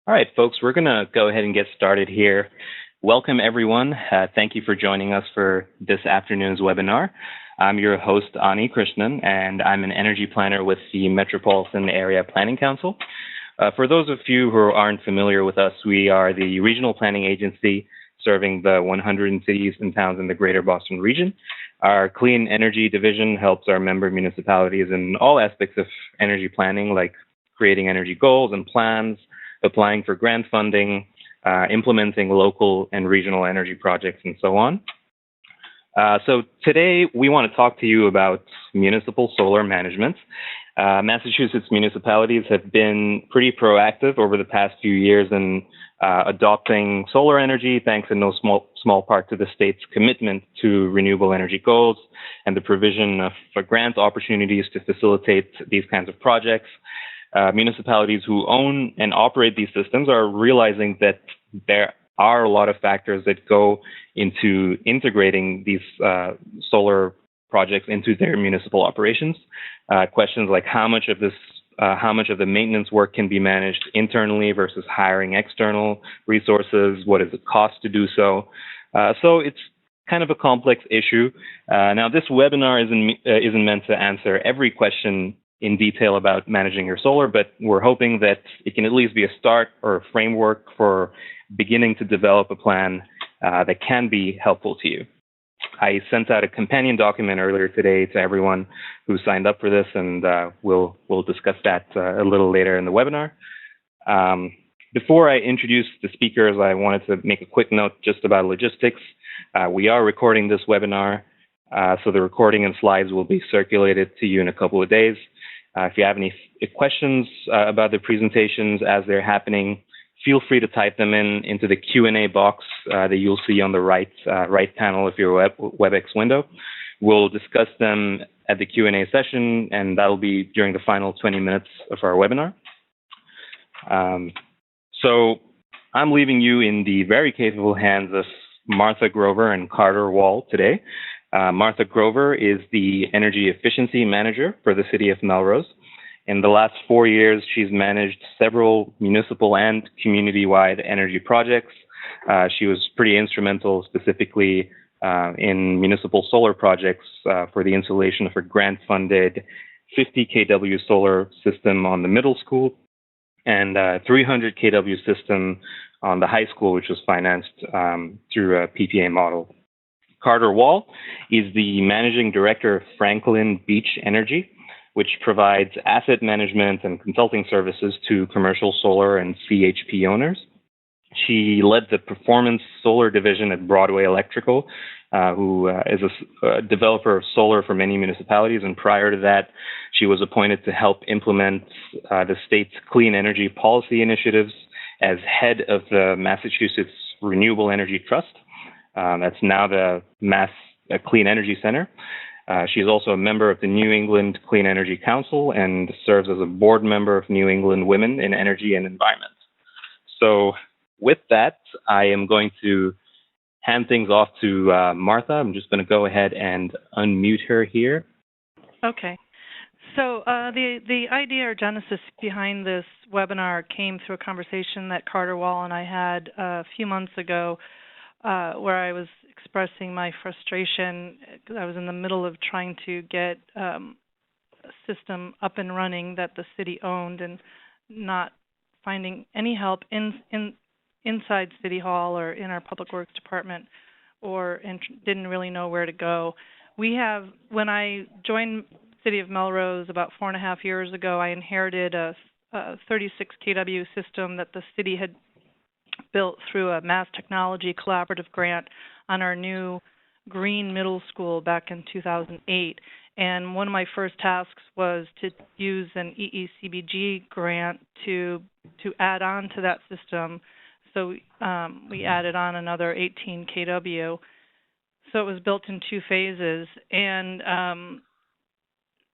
All right, folks, we're going to go ahead and get started here. Welcome, everyone. Thank you for joining us for this afternoon's webinar. I'm your host, Ani Krishnan, and I'm an energy planner with the Metropolitan Area Planning Council. For those of you who aren't familiar with us, we are the regional planning agency serving the 100 cities and towns in the greater Boston region. Our clean energy division helps our member municipalities in all aspects of energy planning, like creating energy goals and plans, applying for grant funding, implementing local and regional energy projects, and so on. So today we want to talk to you about municipal solar management. Massachusetts municipalities have been pretty proactive over the past few years in adopting solar energy, thanks in no small part to the state's commitment to renewable energy goals and the provision of grant opportunities to facilitate these kinds of projects. Municipalities who own and operate these systems are realizing that there are a lot of factors that go into integrating these solar projects into their municipal operations. Questions like how much of the maintenance work can be managed internally versus hiring external resources. What does it cost to do so? So it's kind of a complex issue. Now, this webinar isn't meant to answer every question in detail about managing your solar, but we're hoping that it can at least be a start or a framework for beginning to develop a plan that can be helpful to you. I sent out a companion document earlier today to everyone who signed up for this, and we'll discuss that a little later in the webinar. Before I introduce the speakers, I wanted to make a quick note just about logistics. We are recording this webinar, so the recording and slides will be circulated to you in a couple of days. If you have any questions about the presentations as they're happening, feel free to type them into the Q&A box that you'll see on the right panel of your WebEx window. We'll discuss them at the Q&A session, and that'll be during the final 20 minutes of our webinar. So I'm leaving you in the very capable hands of Martha Grover and Carter Wall today. Martha Grover is the Energy Efficiency Manager for the City of Melrose. In the last 4 years, she's managed several municipal and community-wide energy projects. She was pretty instrumental, specifically in municipal solar projects for the installation of a grant-funded 50 kW solar system on the middle school and a 300 kW system on the high school, which was financed through a PPA model. Carter Wall is the Managing Director of Franklin Beach Energy, which provides asset management and consulting services to commercial solar and CHP owners. She led the performance solar division at Broadway Electrical, who is a developer of solar for many municipalities. And prior to that, she was appointed to help implement the state's clean energy policy initiatives as head of the Massachusetts Renewable Energy Trust. That's now the Mass Clean Energy Center. She's also a member of the New England Clean Energy Council and serves as a board member of New England Women in Energy and Environment. So with that, I am going to hand things off to Martha. I'm just going to go ahead and unmute her here. Okay. So the idea or genesis behind this webinar came through a conversation that Carter Wall and I had a few months ago, where I was expressing my frustration because I was in the middle of trying to get a system up and running that the city owned and not finding any help inside City Hall or in our Public Works Department, and didn't really know where to go. When I joined City of Melrose about 4.5 years ago, I inherited a 36 kW system that the city had built through a Mass Technology Collaborative grant on our new green middle school back in 2008. And one of my first tasks was to use an EECBG grant to add on to that system. So we added on another 18 kW. So it was built in 2 phases. And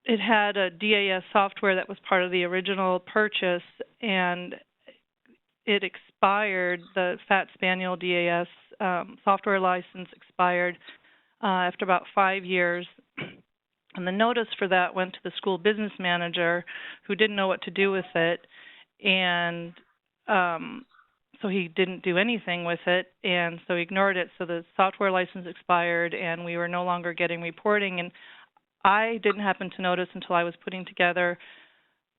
it had a DAS software that was part of the original purchase, and it expired. The Fat Spaniel DAS software license expired after about 5 years. And the notice for that went to the school business manager, who didn't know what to do with it. And so he didn't do anything with it, and so he ignored it. So the software license expired, and we were no longer getting reporting. And I didn't happen to notice until I was putting together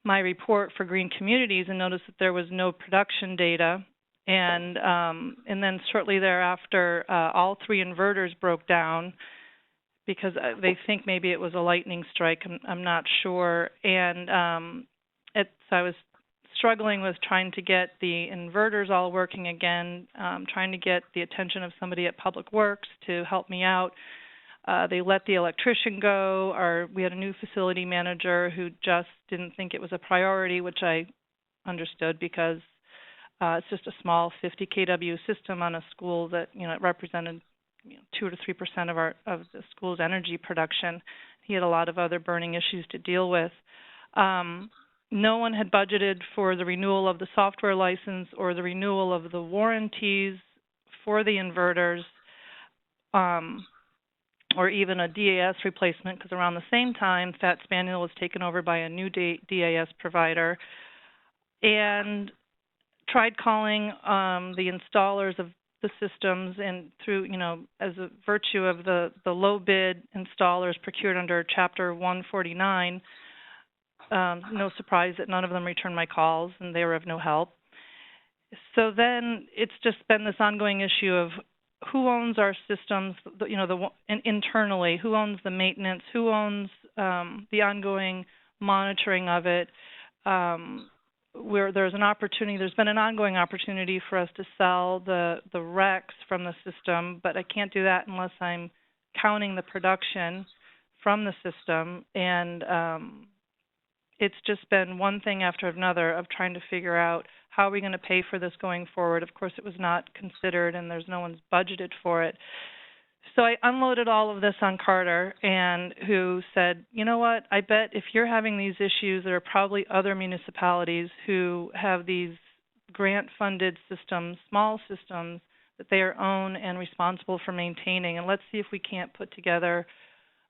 my report for Green Communities and noticed that there was no production data. And then shortly thereafter, all 3 inverters broke down because they think maybe it was a lightning strike. I'm not sure. And so I was struggling with trying to get the inverters all working again, trying to get the attention of somebody at Public Works to help me out. They let the electrician go, or we had a new facility manager who just didn't think it was a priority, which I understood because it's just a small 50 kW system on a school that, it represented 2 to 3% of the school's energy production. He had a lot of other burning issues to deal with. No one had budgeted for the renewal of the software license or the renewal of the warranties for the inverters, or even a DAS replacement, because around the same time, Fat Spaniel was taken over by a new DAS provider, and tried calling the installers of the systems, and through, as a virtue of the low bid installers procured under Chapter 149, no surprise that none of them returned my calls, and they were of no help. So then it's just been this ongoing issue of who owns our systems, internally, who owns the maintenance, who owns the ongoing monitoring of it. Where there's been an ongoing opportunity for us to sell the RECs from the system, but I can't do that unless I'm counting the production from the system. And it's just been one thing after another of trying to figure out how are we going to pay for this going forward. Of course, it was not considered, and there's no one's budgeted for it. So I unloaded all of this on Carter, and who said, you know what, I bet if you're having these issues, there are probably other municipalities who have these grant-funded systems, small systems, that they are own and responsible for maintaining. And let's see if we can't put together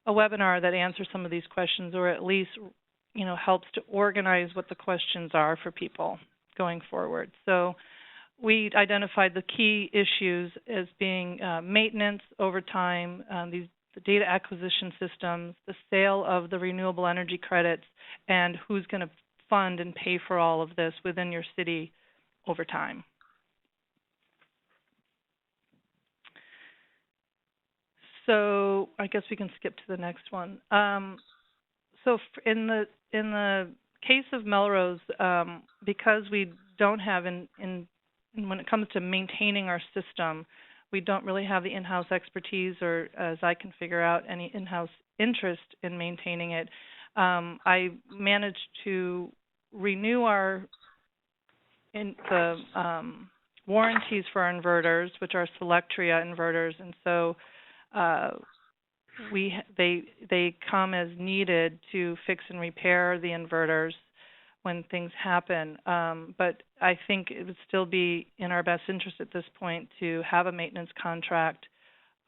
a webinar that answers some of these questions, or at least, helps to organize what the questions are for people going forward. So we identified the key issues as being maintenance over time, the data acquisition systems, the sale of the renewable energy credits, and who's going to fund and pay for all of this within your city over time. So I guess we can skip to the next one. So in the case of Melrose, because we don't have when it comes to maintaining our system, we don't really have the in-house expertise, or as I can figure out, any in-house interest in maintaining it. I managed to renew the warranties for our inverters, which are Selectria inverters, and so they come as needed to fix and repair the inverters when things happen. But I think it would still be in our best interest at this point to have a maintenance contract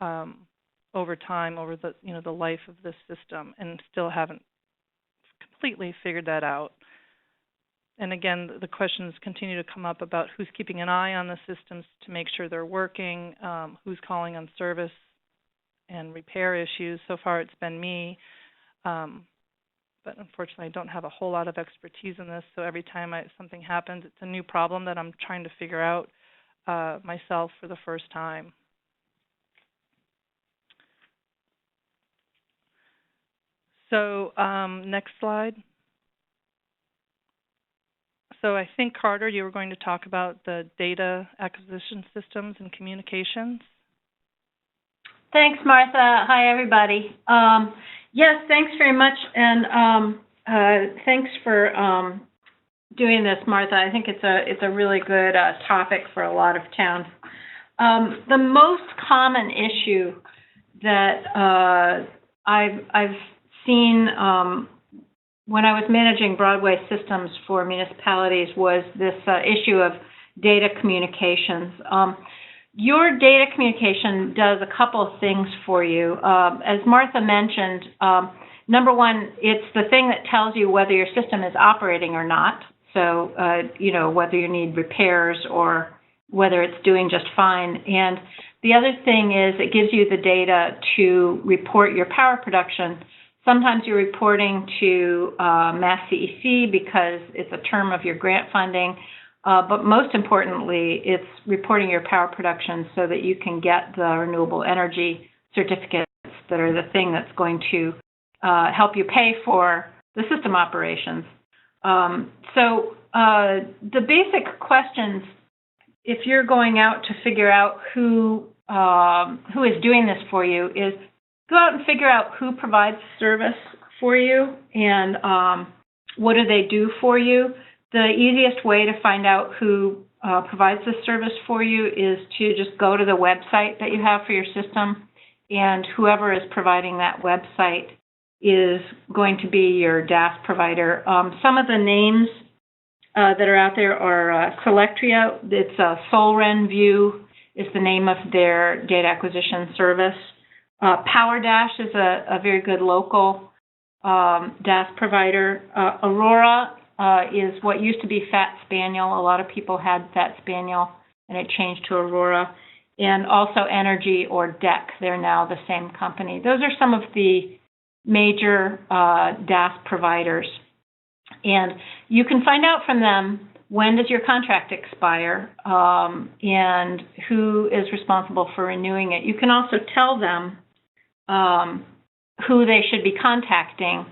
over time, over the life of this system, and still haven't completely figured that out. And again, the questions continue to come up about who's keeping an eye on the systems to make sure they're working, who's calling on service and repair issues. So far it's been me. But unfortunately, I don't have a whole lot of expertise in this, so every time something happens, it's a new problem that I'm trying to figure out myself for the first time. So next slide. So I think, Carter, you were going to talk about the data acquisition systems and communications. Thanks, Martha. Hi, everybody. Yes, thanks very much, and thanks for doing this, Martha. I think it's a really good topic for a lot of towns. The most common issue that I've seen when I was managing Broadway systems for municipalities was this issue of data communications. Your data communication does a couple of things for you. As Martha mentioned, number one, it's the thing that tells you whether your system is operating or not. So, whether you need repairs or whether it's doing just fine. And the other thing is it gives you the data to report your power production. Sometimes you're reporting to Mass CEC because it's a term of your grant funding, but most importantly, it's reporting your power production so that you can get the renewable energy certificates that are the thing that's going to help you pay for the system operations. So the basic questions, if you're going out to figure out who is doing this for you, is go out and figure out who provides service for you and what do they do for you. The easiest way to find out who provides this service for you is to just go to the website that you have for your system, and whoever is providing that website is going to be your DAS provider. Some of the names that are out there are Selectria. It's SolRenView is the name of their data acquisition service. PowerDash is a very good local DAS provider. Aurora is what used to be Fat Spaniel. A lot of people had Fat Spaniel, and it changed to Aurora. And also Energy or DEC. They're now the same company. Those are some of the major DAS providers. And you can find out from them when does your contract expire and who is responsible for renewing it. You can also tell them who they should be contacting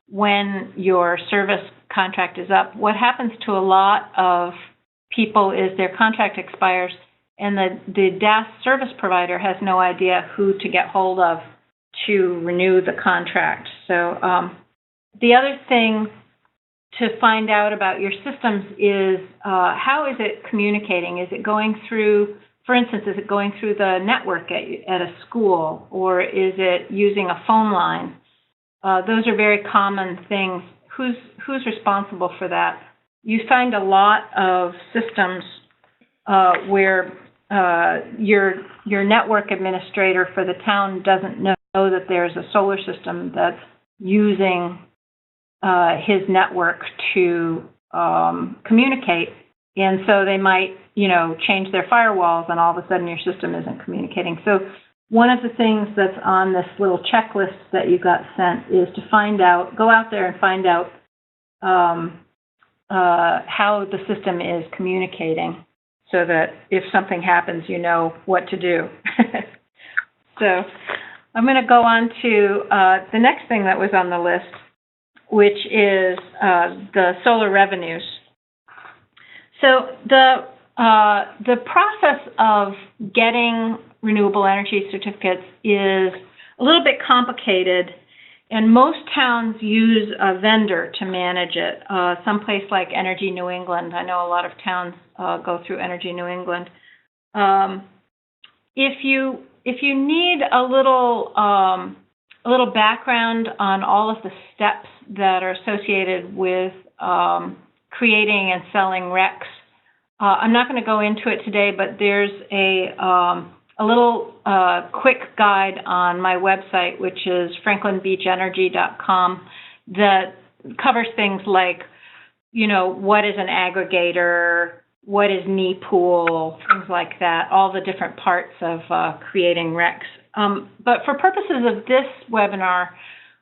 when your service contract is up. What happens to a lot of people is their contract expires and the DAS service provider has no idea who to get hold of to renew the contract. So the other thing to find out about your systems is how is it communicating? Is it going through, for instance, is it going through the network at a school, or is it using a phone line? Those are very common things. Who's responsible for that? You find a lot of systems where your network administrator for the town doesn't know that there's a solar system that's using his network to communicate, and so they might, change their firewalls, and all of a sudden your system isn't communicating. So one of the things that's on this little checklist that you got sent is to go out there and find out how the system is communicating, so that if something happens, you know what to do. So I'm going to go on to the next thing that was on the list, which is the solar revenues. So the process of getting renewable energy certificates is a little bit complicated, and most towns use a vendor to manage it. Someplace like Energy New England, I know a lot of towns go through Energy New England. If you need a little background on all of the steps that are associated with creating and selling RECs, I'm not going to go into it today, but there's a little quick guide on my website, which is franklinbeachenergy.com, that covers things like, what is an aggregator, what is NEPool, things like that, all the different parts of creating RECs. But for purposes of this webinar,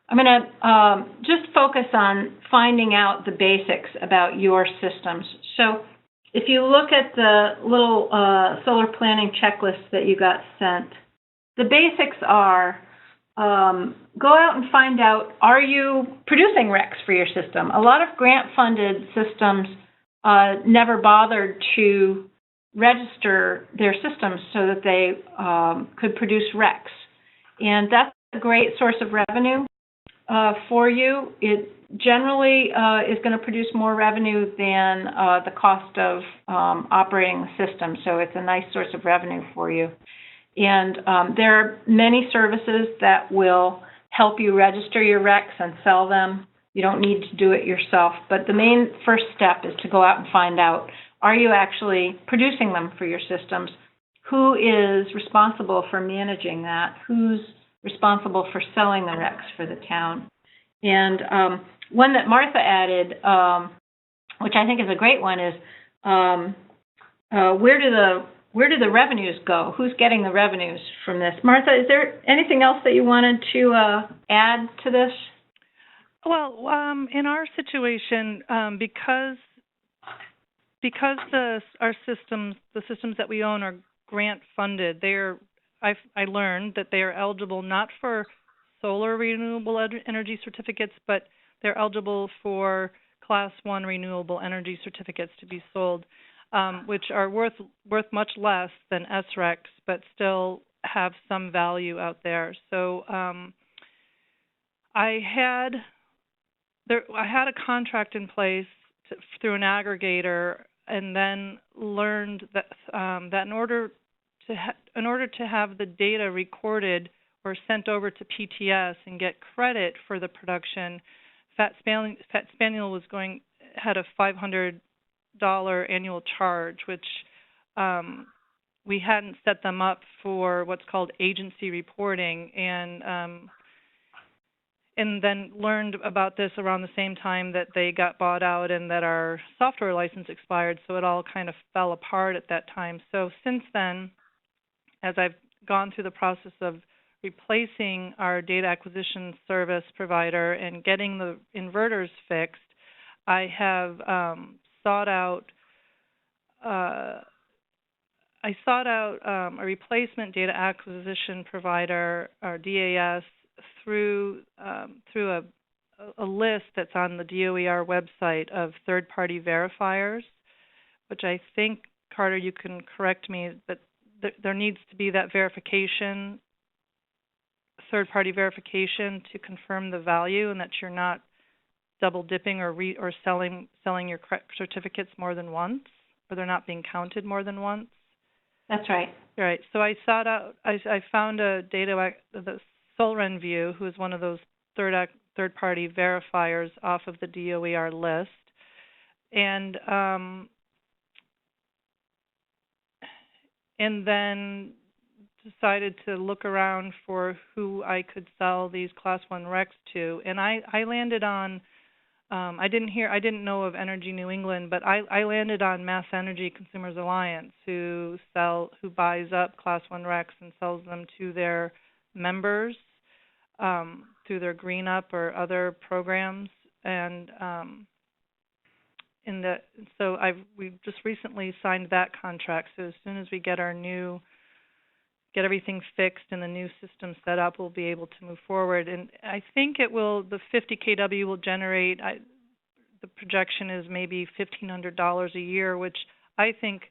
I'm going to just focus on finding out the basics about your systems. So if you look at the little solar planning checklist that you got sent, the basics are go out and find out, are you producing RECs for your system? A lot of grant-funded systems never bothered to register their systems so that they could produce RECs. And that's a great source of revenue for you. It generally is going to produce more revenue than the cost of operating the system, so it's a nice source of revenue for you. And there are many services that will help you register your RECs and sell them. You don't need to do it yourself, but the main first step is to go out and find out, are you actually producing them for your systems? Who is responsible for managing that? Who's responsible for selling the RECs for the town? And one that Martha added, which I think is a great one, is where do the revenues go? Who's getting the revenues from this? Martha, is there anything else that you wanted to add to this? Well, in our situation, because our systems, the systems that we own, are grant funded, I learned that they are eligible not for solar renewable energy certificates, but they're eligible for Class 1 renewable energy certificates to be sold, which are worth much less than SRECs, but still have some value out there. So I had a contract in place through an aggregator, and then learned that that in order to have the data recorded or sent over to PTS and get credit for the production, Fat Spaniel had a $500 annual charge, which we hadn't set them up for what's called agency reporting, and then learned about this around the same time that they got bought out and that our software license expired, so it all kind of fell apart at that time. So since then, as I've gone through the process of replacing our data acquisition service provider and getting the inverters fixed, I have sought out a replacement data acquisition provider, or DAS, through a list that's on the DOER website of third-party verifiers, which I think, Carter, you can correct me, but there needs to be that verification, third-party verification, to confirm the value and that you're not double dipping or selling your certificates more than once, or they're not being counted more than once. That's right. Right. So I found the SolRenView, who is one of those third-party verifiers, off of the DOER list, and then decided to look around for who I could sell these Class 1 RECs to, and I landed on. I didn't know of Energy New England, but I landed on Mass Energy Consumers Alliance, who buys up Class 1 RECs and sells them to their members through their Green Up or other programs, and we've just recently signed that contract. So as soon as we get everything fixed and the new system set up, we'll be able to move forward. And I think the 50 kW will generate, the projection is maybe $1,500 a year, which I think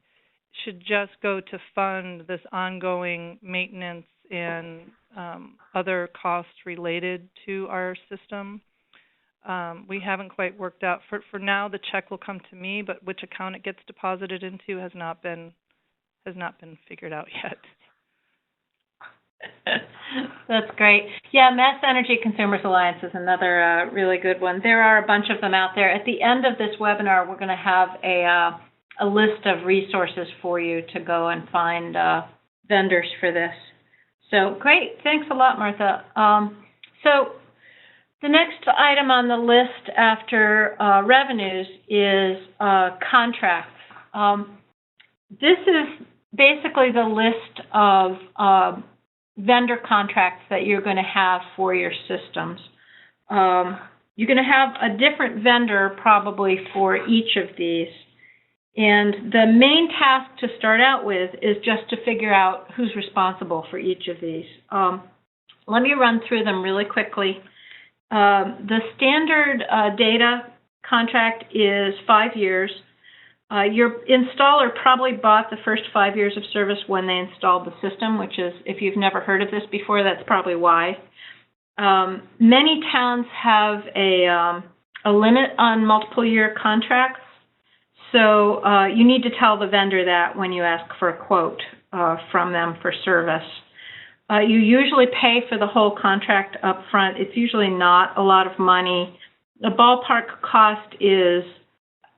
should just go to fund this ongoing maintenance and other costs related to our system. We haven't quite worked out. For now, the check will come to me, but which account it gets deposited into has not been figured out yet. That's great. Yeah, Mass Energy Consumers Alliance is another really good one. There are a bunch of them out there. At the end of this webinar, we're going to have a list of resources for you to go and find vendors for this. So great. Thanks a lot, Martha. So the next item on the list after revenues is contracts. This is basically the list of vendor contracts that you're going to have for your systems. You're going to have a different vendor probably for each of these. And the main task to start out with is just to figure out who's responsible for each of these. Let me run through them really quickly. The standard data contract is 5 years. Your installer probably bought the first 5 years of service when they installed the system, which is, if you've never heard of this before, that's probably why. Many towns have a limit on multiple year contracts, so you need to tell the vendor that when you ask for a quote from them for service. You usually pay for the whole contract up front. It's usually not a lot of money. The ballpark cost is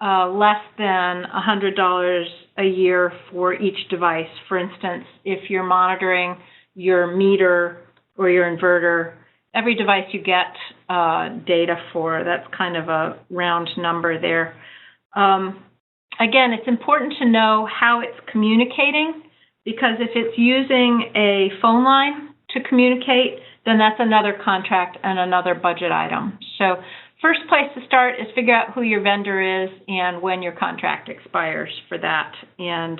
less than $100 a year for each device. For instance, if you're monitoring your meter or your inverter, every device you get data for, that's kind of a round number there. again, it's important to know how it's communicating, because if it's using a phone line to communicate, then that's another contract and another budget item. So first place to start is figure out who your vendor is and when your contract expires for that, and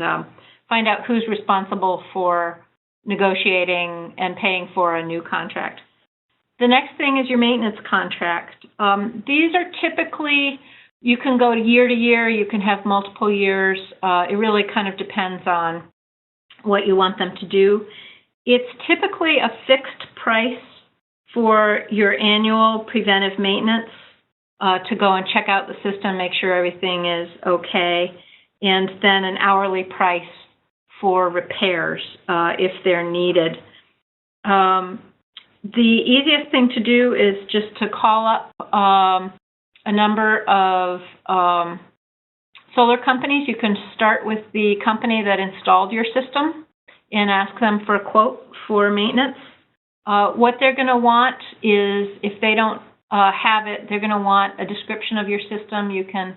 find out who's responsible for negotiating and paying for a new contract. The next thing is your maintenance contract. These are typically, you can go year to year, you can have multiple years. It really kind of depends on what you want them to do. It's typically a fixed price for your annual preventive maintenance, to go and check out the system, make sure everything is okay, and then an hourly price for repairs if they're needed. The easiest thing to do is just to call up a number of solar companies. You can start with the company that installed your system and ask them for a quote for maintenance. What they're going to want is, if they don't have it, they're going to want a description of your system. You can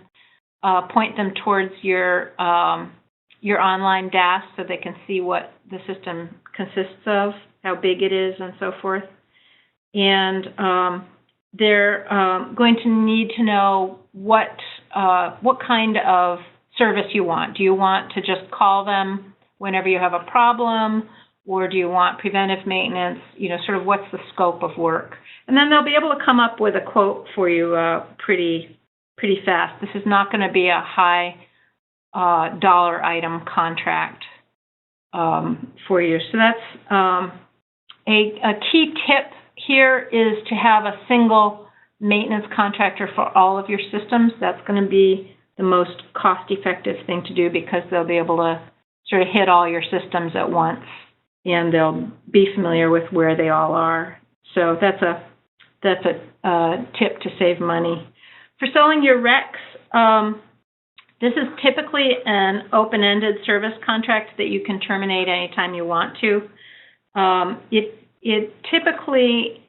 point them towards your online DAS so they can see what the system consists of, how big it is, and so forth. And they're going to need to know what kind of service you want. Do you want to just call them whenever you have a problem, or do you want preventive maintenance? You know, sort of what's the scope of work? And then they'll be able to come up with a quote for you pretty fast. This is not going to be a high dollar item contract for you. So that's a key tip here, is to have a single maintenance contractor for all of your systems. That's going to be the most cost-effective thing to do, because they'll be able to sort of hit all your systems at once, and they'll be familiar with where they all are. So that's a tip to save money. For selling your RECs, this is typically an open-ended service contract that you can terminate anytime you want to. It typically,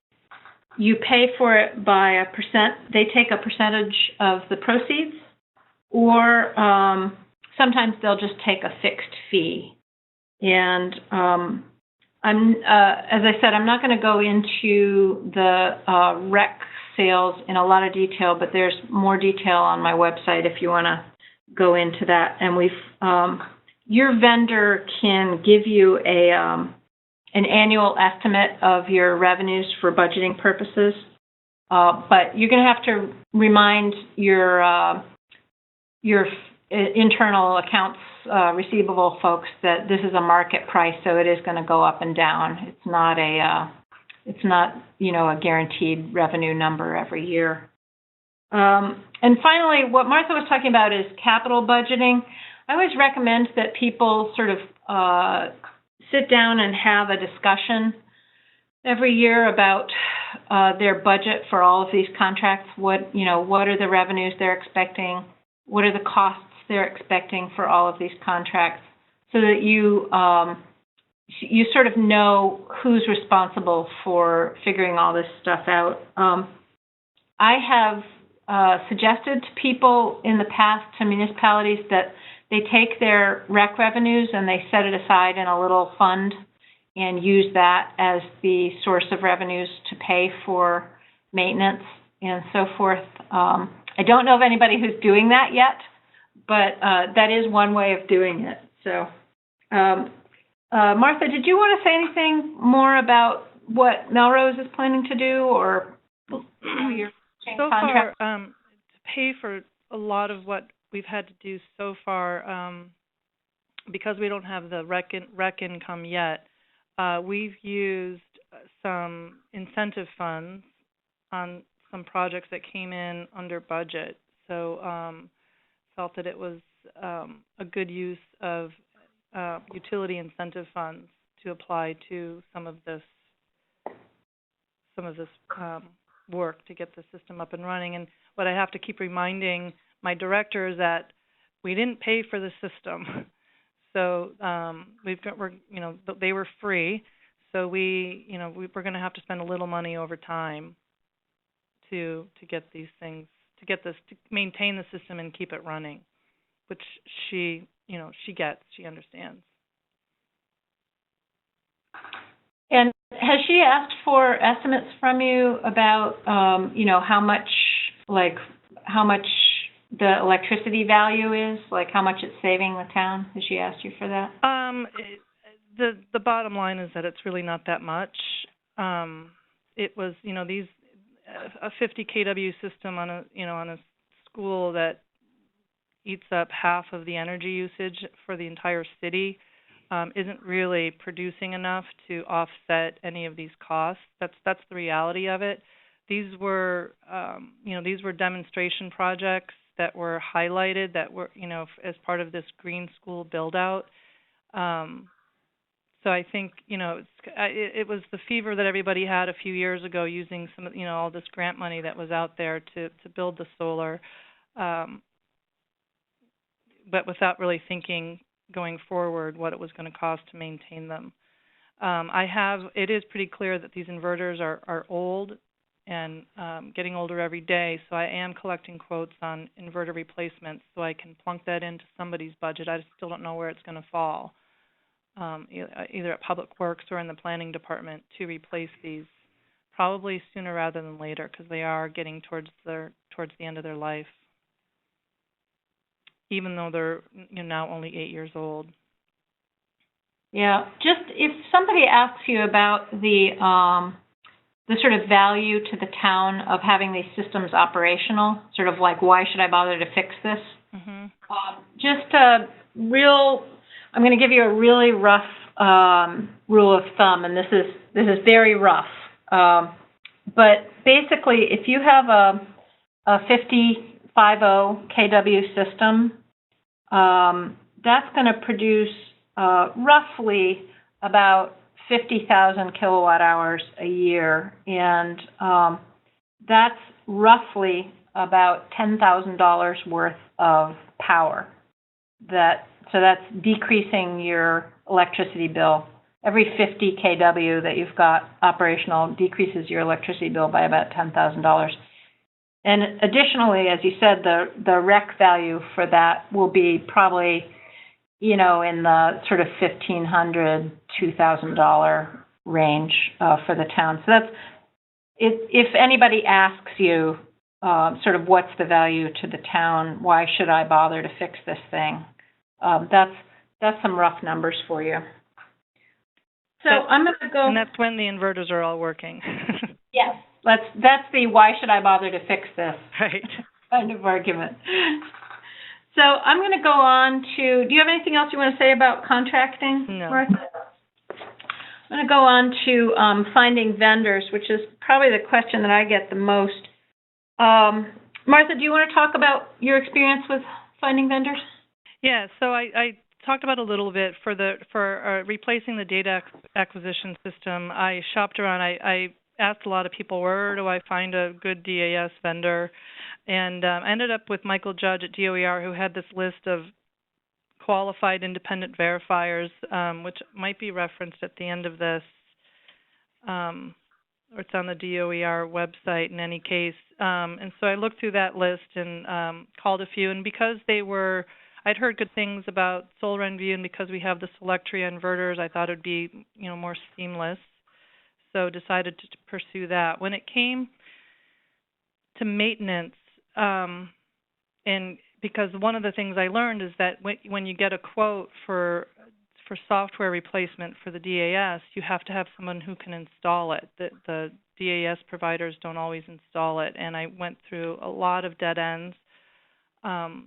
you pay for it by a percent. They take a percentage of the proceeds, or sometimes they'll just take a fixed fee. And as I said, I'm not going to go into the REC sales in a lot of detail, but there's more detail on my website if you want to go into that. And your vendor can give you an annual estimate of your revenues for budgeting purposes, but you're going to have to remind your internal accounts receivable folks that this is a market price, so it is going to go up and down. It's not a guaranteed revenue number every year. And finally, what Martha was talking about is capital budgeting. I always recommend that people sort of sit down and have a discussion every year about their budget for all of these contracts. What are the revenues they're expecting? What are the costs they're expecting for all of these contracts, so that you sort of know who's responsible for figuring all this stuff out. I have suggested to people in the past, to municipalities, that they take their REC revenues and they set it aside in a little fund and use that as the source of revenues to pay for maintenance and so forth. I don't know of anybody who's doing that yet, but that is one way of doing it. So, Martha, did you want to say anything more about what Melrose is planning to do, or your so contract? Far, to pay for a lot of what we've had to do so far, because we don't have the rec income yet, we've used some incentive funds on some projects that came in under budget. So felt that it was a good use of utility incentive funds to apply to some of this work to get the system up and running. And what I have to keep reminding my director is that we didn't pay for the system, so they were free. So we're going to have to spend a little money over time to get these things to maintain the system and keep it running, which she gets, she understands. And has she asked for estimates from you about, how much the electricity value is, like how much it's saving the town? Has she asked you for that? The bottom line is that it's really not that much. It was, a 50 kW system on a school that eats up half of the energy usage for the entire city isn't really producing enough to offset any of these costs. That's the reality of it. These were demonstration projects that were highlighted that were, as part of this green school build out. So I think, it was the fever that everybody had a few years ago using some of, all this grant money that was out there to build the solar, but without really thinking going forward what it was going to cost to maintain them. It is pretty clear that these inverters are old and getting older every day, so I am collecting quotes on inverter replacements so I can plunk that into somebody's budget. I still don't know where it's going to fall. Either at Public Works or in the planning department to replace these, probably sooner rather than later, because they are getting towards the end of their life, even though they're now only 8 years old. Yeah, just if somebody asks you about the sort of value to the town of having these systems operational, sort of like why should I bother to fix this? Mm-hmm. I'm going to give you a really rough rule of thumb, and this is very rough. But basically, if you have a 50 kW system, that's going to produce roughly about 50,000 kilowatt hours a year, and that's roughly about $10,000 worth of power. So that's decreasing your electricity bill. Every 50 kW that you've got operational decreases your electricity bill by about $10,000. And additionally, as you said, the REC value for that will be probably, in the sort of $1,500, $2,000 range for the town. So that's, if anybody asks you sort of what's the value to the town, why should I bother to fix this thing? That's some rough numbers for you. So I'm going to go. And that's when the inverters are all working. Yes, that's the why should I bother to fix this right kind of argument. So I'm going to go on to. Do you have anything else you want to say about contracting, No. Martha? I'm going to go on to finding vendors, which is probably the question that I get the most. Martha, do you want to talk about your experience with finding vendors? Yeah, so I talked about a little bit for replacing the data acquisition system. I shopped around. I asked a lot of people, where do I find a good DAS vendor? And I ended up with Michael Judge at DOER, who had this list of qualified independent verifiers, which might be referenced at the end of this. Or it's on the DOER website in any case. And so I looked through that list and called a few. And because I'd heard good things about SolarNV, and because we have the Selectria inverters, I thought it would be, more seamless. So decided to pursue that. When it came to maintenance, and because one of the things I learned is that when you get a quote for software replacement for the DAS, you have to have someone who can install it. The DAS providers don't always install it, and I went through a lot of dead ends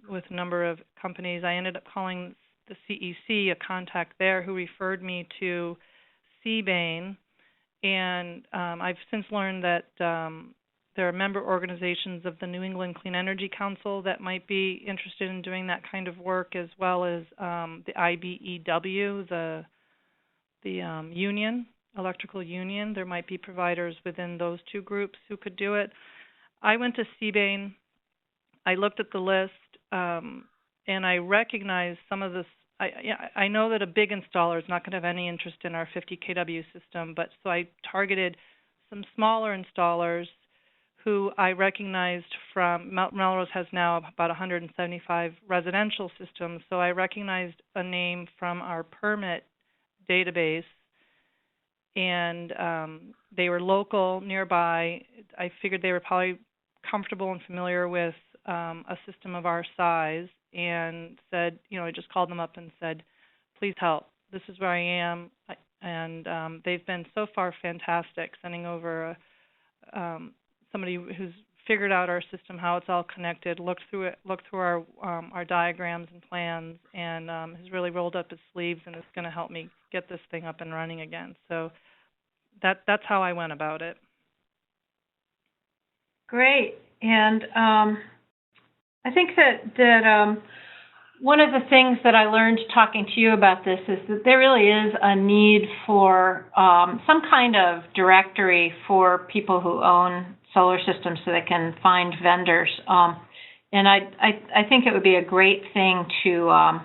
with a number of companies. I ended up calling the CEC, a contact there, who referred me to Seabane, and I've since learned that there are member organizations of the New England Clean Energy Council that might be interested in doing that kind of work, as well as the IBEW, the union, electrical union. There might be providers within those two groups who could do it. I went to Seabane. I looked at the list, and I recognized some of this. I know that a big installer is not going to have any interest in our 50 kW system, but so I targeted some smaller installers who I recognized from Melrose has now about 175 residential systems, so I recognized a name from our permit database, and they were local, nearby. I figured they were probably comfortable and familiar with a system of our size, and said, I just called them up and said, please help. This is where I am, and they've been so far fantastic, sending over somebody who's figured out our system, how it's all connected, looked through our diagrams and plans, and has really rolled up his sleeves and is going to help me get this thing up and running again. So that's how I went about it. Great. And I think that one of the things that I learned talking to you about this is that there really is a need for some kind of directory for people who own solar systems so they can find vendors. And I think it would be a great thing to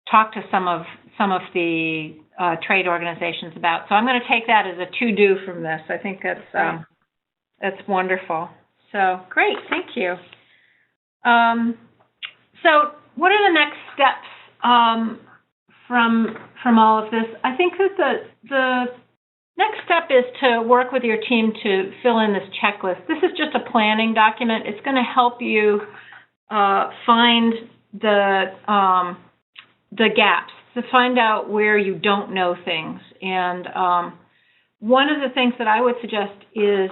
talk to some of the trade organizations about. So I'm going to take that as a to-do from this. I think that's wonderful. So great, thank you. So what are the next steps from all of this? I think that the next step is to work with your team to fill in this checklist. This is just a planning document. It's going to help you find the gaps, to find out where you don't know things. And one of the things that I would suggest is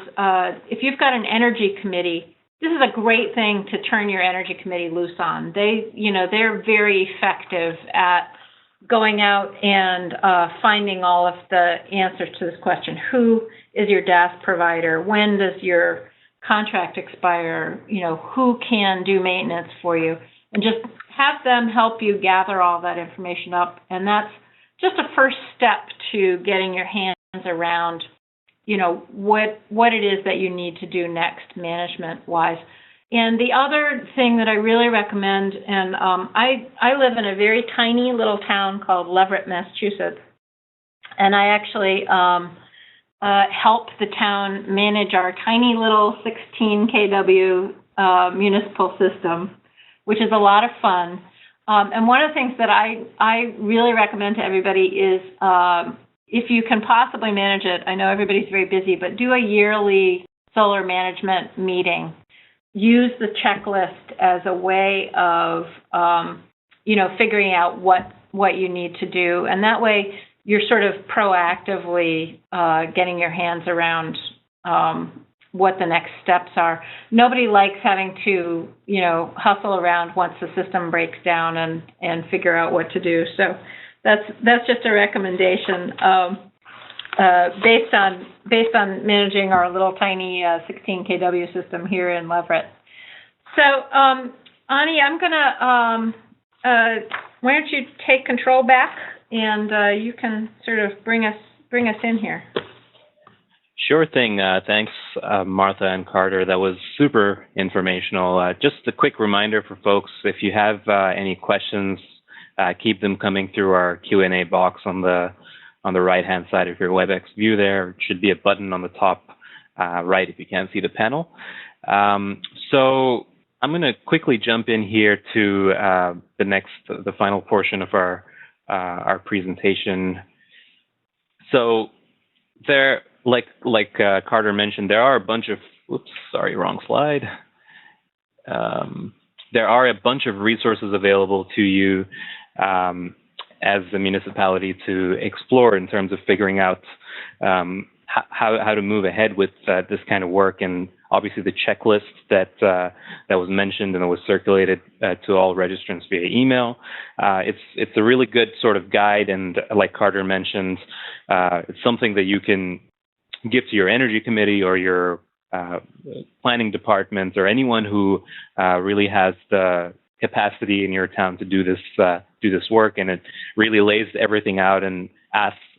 if you've got an energy committee, this is a great thing to turn your energy committee loose on. They're very effective at going out and finding all of the answers to this question. Who is your DAS provider? When does your contract expire? Who can do maintenance for you? And just have them help you gather all that information up. And that's just a first step to getting your hands around, what it is that you need to do next management-wise. And the other thing that I really recommend, and I live in a very tiny little town called Leverett, Massachusetts, and I actually help the town manage our tiny little 16 kW municipal system, which is a lot of fun. And one of the things that I really recommend to everybody is if you can possibly manage it, I know everybody's very busy, but do a yearly solar management meeting. Use the checklist as a way of, figuring out what you need to do. And that way you're sort of proactively getting your hands around what the next steps are. Nobody likes having to, hustle around once the system breaks down and figure out what to do. So that's just a recommendation based on managing our little tiny 16 kW system here in Leverett. So, Ani, I'm gonna why don't you take control back and you can sort of bring us in here. Sure thing. Thanks, Martha and Carter. That was super informational. Just a quick reminder for folks, if you have any questions, keep them coming through our Q&A box on the right-hand side of your WebEx view there. It should be a button on the top right if you can't see the panel. So I'm going to quickly jump in here to the final portion of our presentation. So there, like Carter mentioned, there are a bunch of, wrong slide. There are a bunch of resources available to you as a municipality to explore in terms of figuring out how to move ahead with this kind of work. And obviously the checklist that was mentioned and was circulated to all registrants via email. It's a really good sort of guide, and like Carter mentioned, it's something that you can give to your energy committee or your planning department or anyone who really has the capacity in your town to do this work, and it really lays everything out and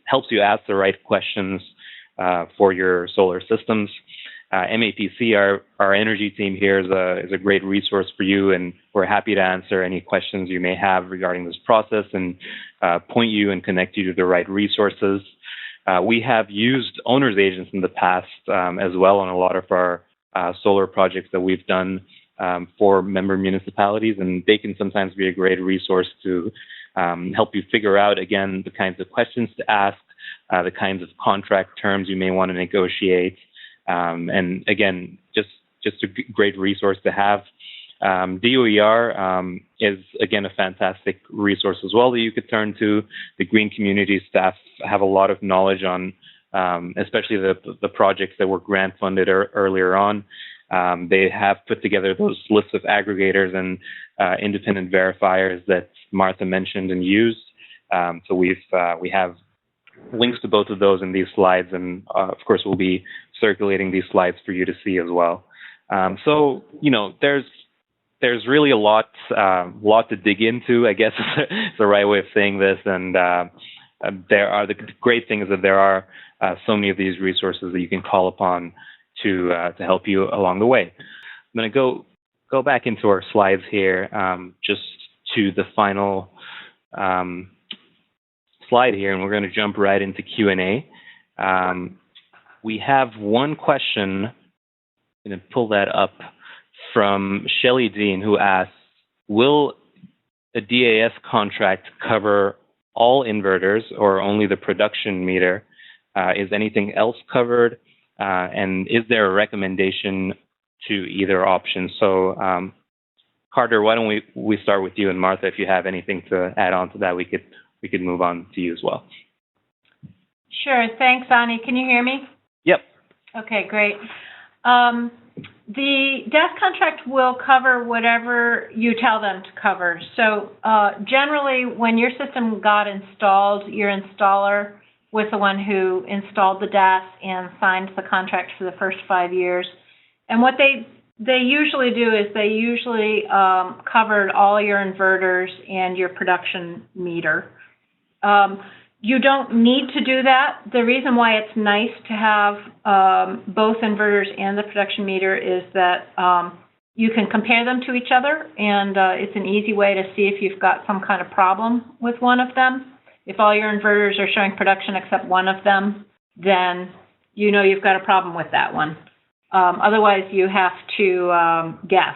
helps you ask the right questions for your solar systems. MAPC, our energy team here, is a great resource for you, and we're happy to answer any questions you may have regarding this process and point you and connect you to the right resources. We have used owner's agents in the past as well on a lot of our solar projects that we've done for member municipalities, and they can sometimes be a great resource to help you figure out, again, the kinds of questions to ask, the kinds of contract terms you may want to negotiate, and again, just a great resource to have. DOER is, again, a fantastic resource as well that you could turn to. The Green Community staff have a lot of knowledge on especially the projects that were grant funded earlier on. They have put together those lists of aggregators and independent verifiers that Martha mentioned and used. So we have links to both of those in these slides, and of course we'll be circulating these slides for you to see as well. So there's really a lot to dig into, I guess is the right way of saying this. And the great thing is that there are so many of these resources that you can call upon to help you along the way. I'm going to go back into our slides here, just to the final slide here, and we're going to jump right into Q&A. We have one question. I'm going to pull that up from Shelley Dean, who asks, will a DAS contract cover all inverters or only the production meter? Is anything else covered? And is there a recommendation to either option? So, Carter, why don't we start with you, and Martha, if you have anything to add on to that, we could move on to you as well. Sure. Thanks, Ani. Can you hear me? Yep. Okay, great. The DAS contract will cover whatever you tell them to cover. So generally, when your system got installed, your installer was the one who installed the DAS and signed the contract for the first 5 years. And what they usually do is they usually covered all your inverters and your production meter. You don't need to do that. The reason why it's nice to have both inverters and the production meter is that you can compare them to each other, and it's an easy way to see if you've got some kind of problem with one of them. If all your inverters are showing production except one of them, then you know you've got a problem with that one. Otherwise, you have to guess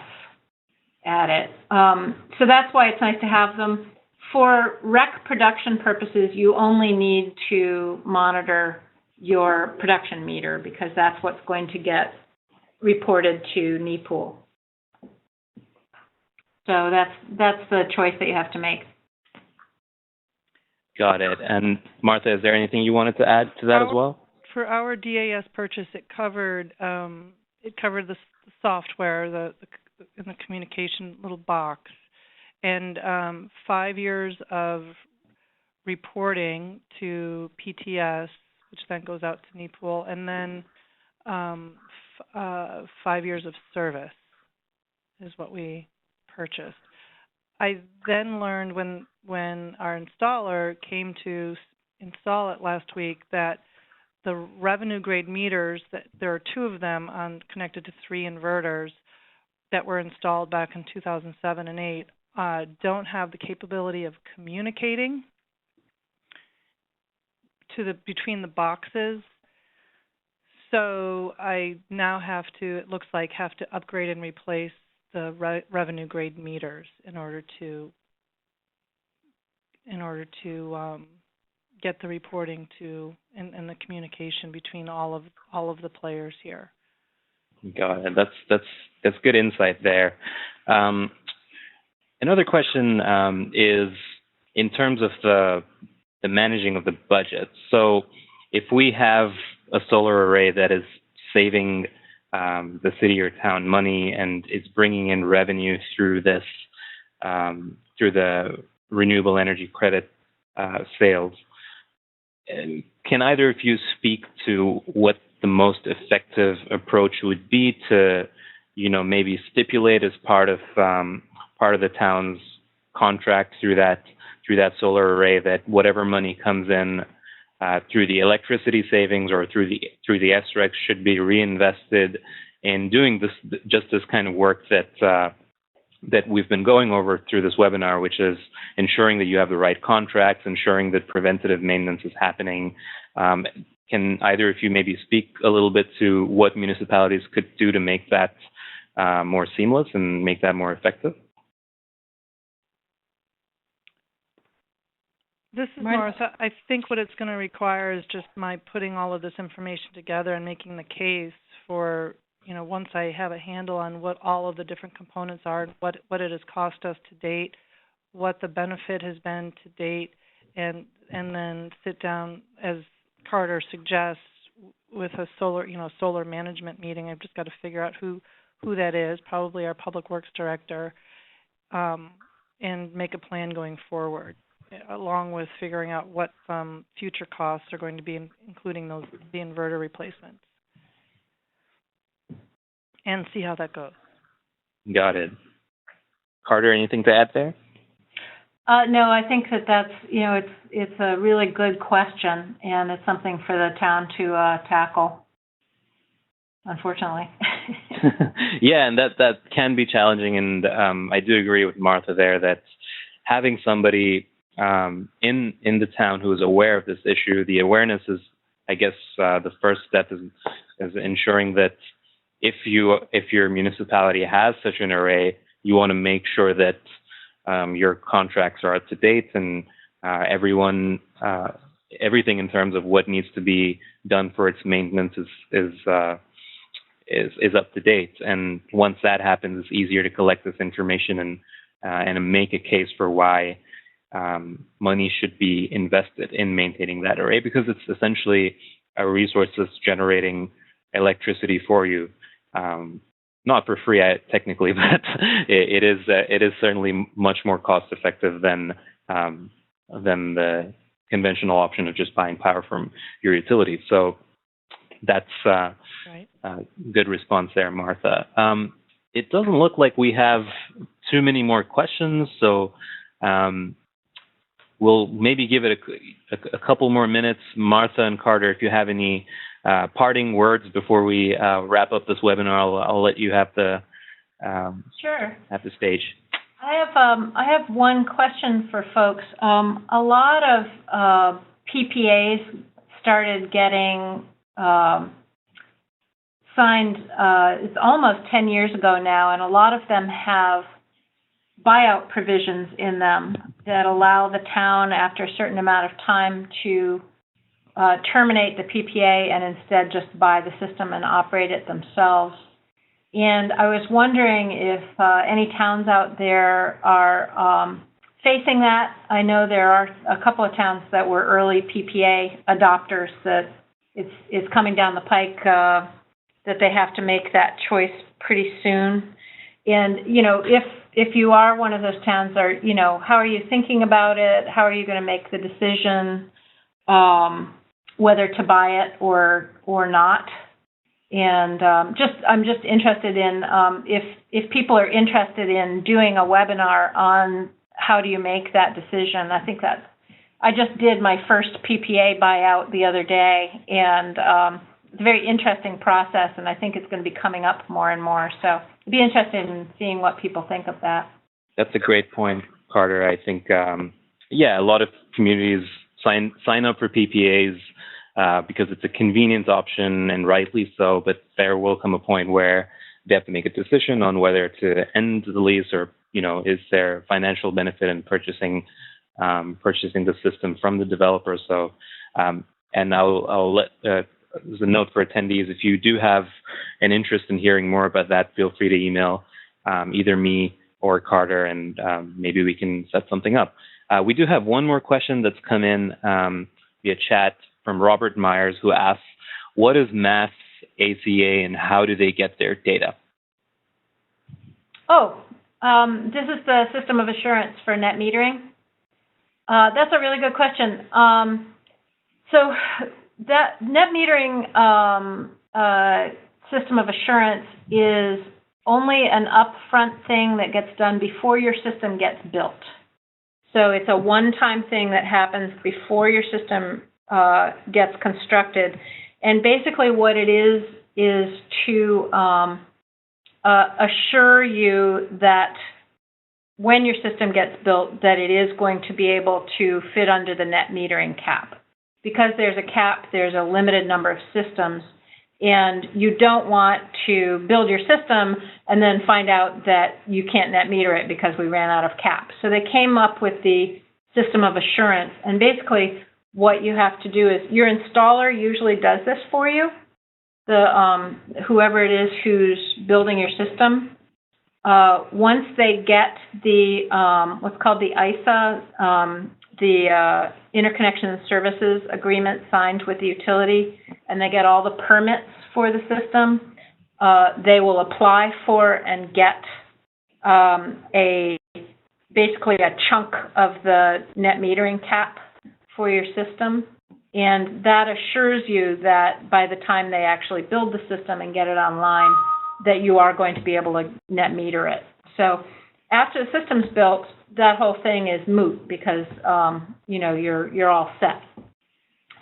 at it. So that's why it's nice to have them. For rec production purposes, you only need to monitor your production meter because that's what's going to get reported to NEPOOL. So that's the choice that you have to make. Got it. And Martha, is there anything you wanted to add to that as well? For our DAS purchase, it covered the software, in the communication little box, and 5 years of reporting to PTS, which then goes out to NEPOOL, and then 5 years of service is what we purchased. I then learned when our installer came to install it last week that the revenue grade meters, that there are 2 of them connected to 3 inverters that were installed back in 2007 and 8, don't have the capability of communicating between the boxes. So I now have to upgrade and replace the revenue grade meters in order to get the reporting and the communication between all of the players here. Got it. That's good insight there. Another question is in terms of the managing of the budget. So if we have a solar array that is saving the city or town money and is bringing in revenue through this, through the renewable energy credit sales, can either of you speak to what the most effective approach would be to, maybe stipulate as part of the town's contract through that solar array that whatever money comes in through the electricity savings or through the SREC should be reinvested in doing this kind of work that we've been going over through this webinar, which is ensuring that you have the right contracts, ensuring that preventative maintenance is happening, can either of you maybe speak a little bit to what municipalities could do to make that more seamless and make that more effective? This is Martha. I think what it's going to require is just my putting all of this information together and making the case for, once I have a handle on what all of the different components are, what it has cost us to date, what the benefit has been to date, and then sit down, as Carter suggests, with a solar management meeting. I've just got to figure out who that is, probably our Public Works Director, and make a plan going forward, along with figuring out what future costs are going to be, including the inverter replacements, and see how that goes. Got it. Carter, anything to add there? No, I think that's it's a really good question, and it's something for the town to tackle, unfortunately. Yeah, and that can be challenging, and I do agree with Martha there that having somebody in the town who is aware of this issue, the awareness is, I guess, the first step is ensuring that if your municipality has such an array, you want to make sure that your contracts are up to date and everything in terms of what needs to be done for its maintenance is up to date. And once that happens, it's easier to collect this information and make a case for why money should be invested in maintaining that array, because it's essentially a resource that's generating electricity for you. Not for free, technically, but it is certainly much more cost effective than the conventional option of just buying power from your utility. So that's right. Good response there, Martha. It doesn't look like we have too many more questions, so we'll maybe give it a couple more minutes. Martha and Carter, if you have any parting words before we wrap up this webinar, I'll let you have the sure. Have the stage. I have one question for folks. A lot of PPAs started getting signed. It's almost 10 years ago now, and a lot of them have buyout provisions in them that allow the town, after a certain amount of time, to terminate the PPA and instead just buy the system and operate it themselves. And I was wondering if any towns out there are facing that. I know there are a couple of towns that were early PPA adopters that it's coming down the pike that they have to make that choice pretty soon. And, if you are one of those towns, how are you thinking about it? How are you going to make the decision whether to buy it or not? And I'm just interested in if people are interested in doing a webinar on how do you make that decision. I just did my first PPA buyout the other day, and it's a very interesting process, and I think it's going to be coming up more and more. So I'd be interested in seeing what people think of that. That's a great point, Carter. I think, a lot of communities sign up for PPAs because it's a convenient option, and rightly so, but there will come a point where they have to make a decision on whether to end the lease or, is there financial benefit in purchasing the system from the developer. So, and I'll let, as a note for attendees, if you do have an interest in hearing more about that, feel free to email either me or Carter, and maybe we can set something up. We do have one more question that's come in via chat from Robert Myers, who asks, what is Mass ACA and how do they get their data? This is the system of assurance for net metering. That's a really good question. So that net metering system of assurance is only an upfront thing that gets done before your system gets built. So it's a one-time thing that happens before your system gets constructed. And basically what it is to assure you that when your system gets built, that it is going to be able to fit under the net metering cap. because there's a cap, there's a limited number of systems, and you don't want to build your system and then find out that you can't net meter it because we ran out of cap. So they came up with the system of assurance, and basically what you have to do is your installer usually does this for you, whoever it is who's building your system. Once they get the what's called the ISA, the Interconnection Services Agreement signed with the utility, and they get all the permits for the system, they will apply for and get basically a chunk of the net metering cap for your system, and that assures you that by the time they actually build the system and get it online, that you are going to be able to net meter it. So after the system's built, that whole thing is moot because you're all set.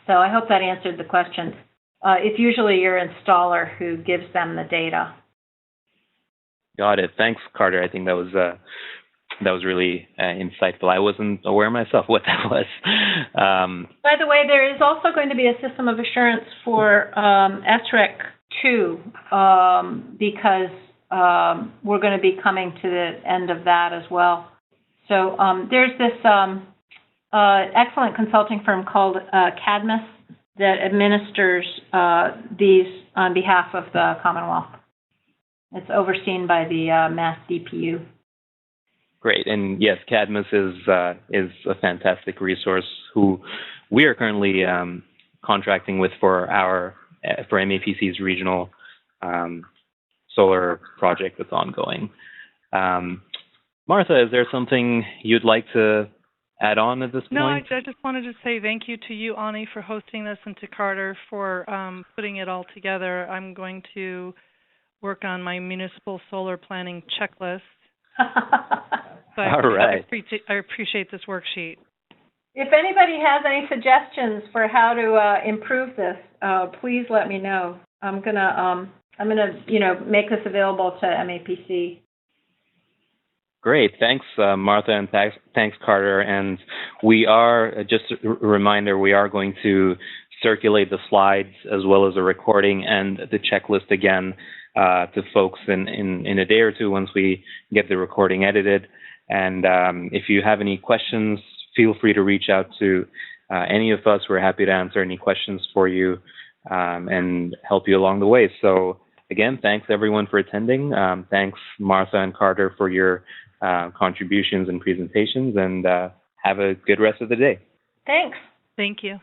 So I hope that answered the question. It's usually your installer who gives them the data. Got it. Thanks, Carter. I think that was really insightful. I wasn't aware myself what that was. By the way, there is also going to be a system of assurance for SREC 2 because we're going to be coming to the end of that as well. So there's this excellent consulting firm called Cadmus that administers these on behalf of the Commonwealth. It's overseen by the Mass DPU. Great, and yes, Cadmus is a fantastic resource who we are currently contracting with for MAPC's regional solar project that's ongoing. Martha, is there something you'd like to add on at this point? No, I just wanted to say thank you to you, Ani, for hosting this, and to Carter for putting it all together. I'm going to work on my municipal solar planning checklist. All right. I appreciate this worksheet. If anybody has any suggestions for how to improve this, please let me know. I'm gonna make this available to MAPC. Great, thanks, Martha, and thanks, Carter. And we are, just a reminder, we are going to circulate the slides as well as a recording and the checklist again to folks in a day or two once we get the recording edited. And if you have any questions, feel free to reach out to any of us. We're happy to answer any questions for you and help you along the way. So again, thanks everyone for attending. Thanks, Martha and Carter, for your contributions and presentations, and have a good rest of the day. Thanks. Thank you.